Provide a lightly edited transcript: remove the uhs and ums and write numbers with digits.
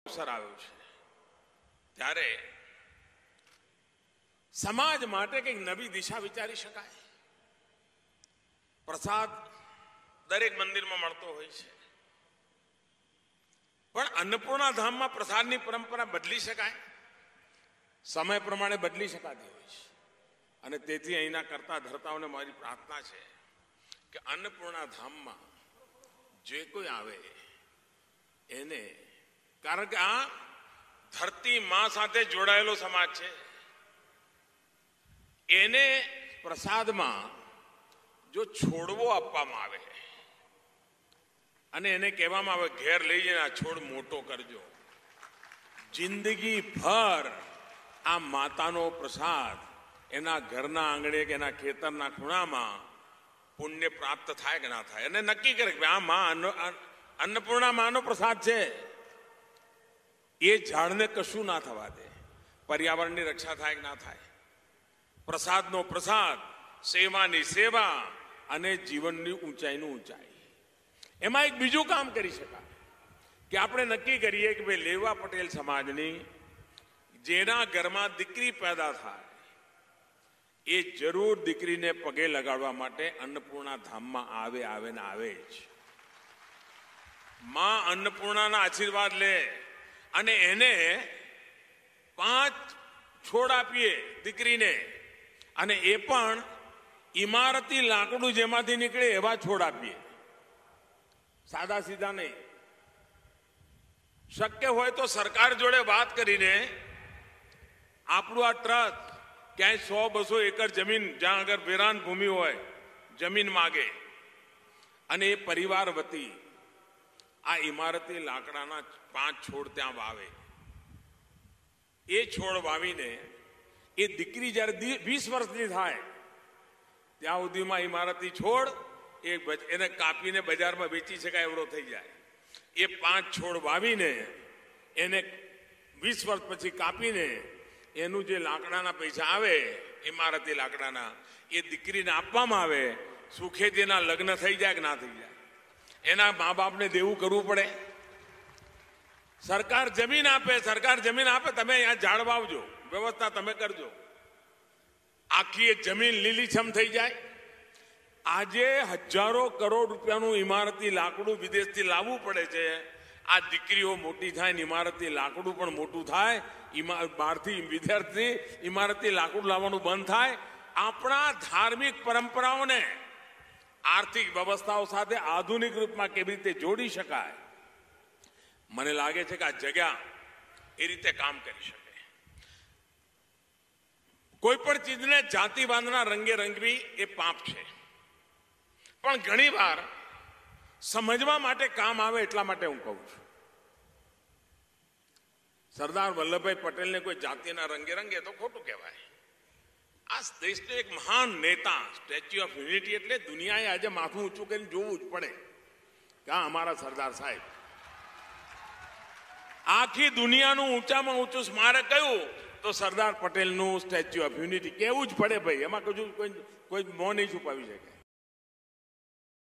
અવસર આવ્યો છે ત્યારે સમાજ માટે કંઈક નવી દિશા વિચારી શકાય. પ્રસાદ દરેક મંદિરમાં મળતો હોય છે, પણ અન્નપૂર્ણા ધામમાં પ્રસાદની પરંપરા બદલી શકાય, સમય પ્રમાણે બદલી શકાતી હોય છે. અને તેથી અહીંના કરતા ધરતાઓને મારી પ્રાર્થના છે કે અન્નપૂર્ણા ધામમાં જે કોઈ આવે એને, કારણ કે આ ધરતી માં સાથે જોડાયેલો સમાજ છે, એને પ્રસાદમાં જો છોડવો આપવામાં આવે અને એને કહેવામાં આવે ઘેર લઈ જઈને આ છોડ મોટો કરજો, જિંદગી ભર આ માતાનો પ્રસાદ એના ઘરના આંગણે કે એના ખેતરના ખૂણામાં પુણ્ય પ્રાપ્ત થાય કે ના થાય, અને નક્કી કરે કે આ માં અન્નપૂર્ણા માનો પ્રસાદ છે, એ ઝાડને કશું ના થવા દે, પર્યાવરણની રક્ષા થાય કે ના થાય. પ્રસાદનો પ્રસાદ, સેવાની સેવા અને જીવનની ઊંચાઈનું ઊંચાઈ. એમાં એક બીજું કામ કરી શકાય કે આપણે નક્કી કરીએ કે ભાઈ લેવા પટેલ સમાજની જેના ઘરમાં દીકરી પેદા થાય એ જરૂર દીકરીને પગે લગાડવા માટે અન્નપૂર્ણા ધામમાં આવે ને આવે જ. માં અન્નપૂર્ણાના આશીર્વાદ લે અને એને 5 છોડ આપીએ દીકરીને, અને એ પણ ઇમારતી લાકડું જેમાંથી નીકળે એવા છોડ આપીએ, સાદા સીધા નહીં. શક્ય હોય તો સરકાર જોડે વાત કરીને આપણું આ ટ્રસ્ટ ક્યાંય 100-200 એકર જમીન જ્યાં આગળ વેરાન ભૂમિ હોય જમીન માગે અને એ પરિવાર વતી આ ઇમારતી લાકડાના 5 છોડ ત્યાં વાવે. એ છોડ વાવીને એ દીકરી જ્યારે 20 વર્ષની થાય ત્યાં સુધીમાં ઇમારતી છોડ એને કાપીને બજારમાં વેચી શકાય એવડો થઈ જાય. એ 5 છોડ વાવીને એને 20 વર્ષ પછી કાપીને એનું જે લાકડાના પૈસા આવે ઇમારતી લાકડાના એ દીકરીને આપવામાં આવે. સુખેજીના લગ્ન થઈ જાય કે ના થઈ જાય, એના મા બાપને દેવું કરવું પડે. સરકાર જમીન આપે, તમે અહીંયા ઝાડ વાવજો, વ્યવસ્થા તમે કરજો, આખી એ જમીન લીલીછમ થઈ જાય. આજે હજારો કરોડ રૂપિયાનું ઇમારતી લાકડું વિદેશથી લાવવું પડે છે. આ દીકરીઓ મોટી થાય ને ઇમારતી લાકડું પણ મોટું થાય, બહારથી વિદ્યાર્થી ઇમારતી લાકડું લાવવાનું બંધ થાય. આપણા ધાર્મિક પરંપરાઓને આર્થિક વ્યવસ્થાઓ સાથે આધુનિક રૂપમાં કેવી રીતે જોડી શકાય, મને લાગે છે કે આ જગ્યા એ રીતે કામ કરી શકે. કોઈ પણ ચીજને જાતિવાદના રંગે રંગવી એ પાપ છે, પણ ઘણી વાર સમજવા માટે કામ આવે એટલા માટે હું કહું છું. સરદાર વલ્લભભાઈ પટેલને કોઈ જાતિના રંગે રંગે તો ખોટું કહેવાય. આ દેશનો એક મહાન નેતા, સ્ટેચ્યુ ઓફ યુનિટી એટલે દુનિયાએ આજે માથું ઊંચું કરીને જોવું જ પડે કે આ અમારા સરદાર સાહેબ. આખી દુનિયાનું ઊંચામાં ઊંચું સ્મારક કયું તો સરદાર પટેલનું સ્ટેચ્યુ ઓફ યુનિટી. કેવું જ પડે ભાઈ, એમાં કોઈ મોં નહીં છુપાવી શકે.